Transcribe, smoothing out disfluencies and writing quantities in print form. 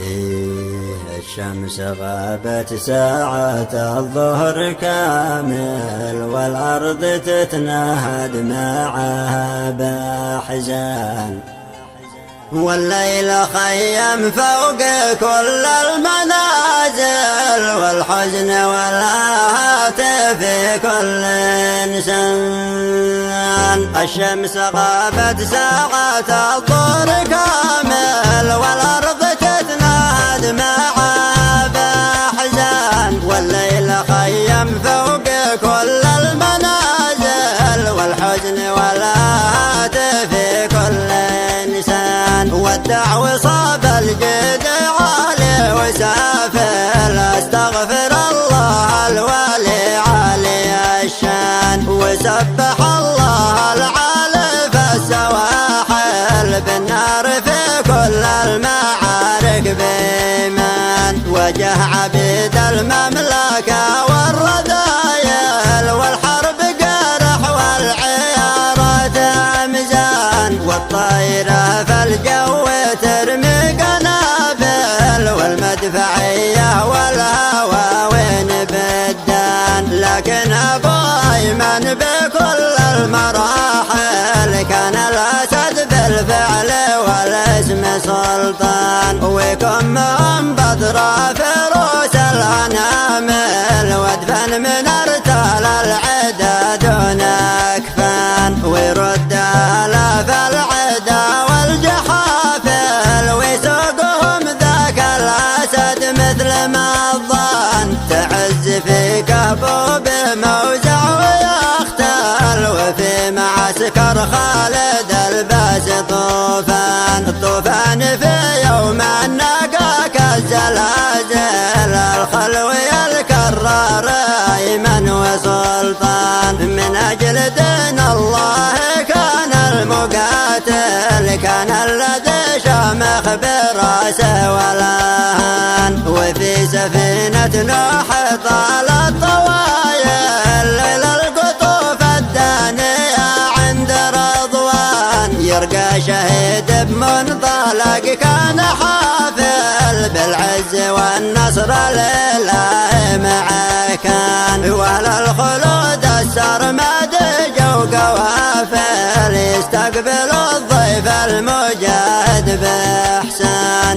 الشمس غابت ساعة الظهر كامل، والأرض تتنهد معها بأحزان، والليل خيم فوق كل المنازل، والحزن والهاتف في كل إنسان. الشمس غابت ساعة الظهر كامل، والأرض تتنهد معها بأحزان، والليل خيم فوق كل المنازل، والحزن والهاتف في كل إنسان. ودع وصاب الجد عالي وسافل، استغفر الله الوالي عالي الشان، وسبح الله العالي في السواحل، بالنار في كل المعارك بإيمان. وجه عبيد المملكة والرذايل، والحرب جرح والعيارة ميزان، والطايرة في الجو ترمي قنابل، والمدفعية والهواوين بالدان. لكن أبو أيمن بكل المراحل كان الأسد بالفعل والاسم سلطان، ويكمهم بدر فروس الأنامل، وادفن من ارتال العدا دون أكفان، ويرد آلاف العدا والجحافل، ويسوقهم ذاك الأسد مثل ما الظان. تعز في كهبوب موزع ويختال، وفي معسكر خالد الباس طوفان. الطوفان في يوم النقاك الزلازل، الخلوي الكرار أيمن وسلطان. من أجل دين الله كان المقاتل، كان الذي شامخ براسه والأهان. وفي سفينة نوح طال الطوايل، إلى القطوف الدانية عند رضوان. يرقى شهيد بمنطلق كان حافل، بالعز والنصر لله معه كان. وعلى الخلود السرمد جو قوافل، يستقبل الضيف المجاهد بإحسان.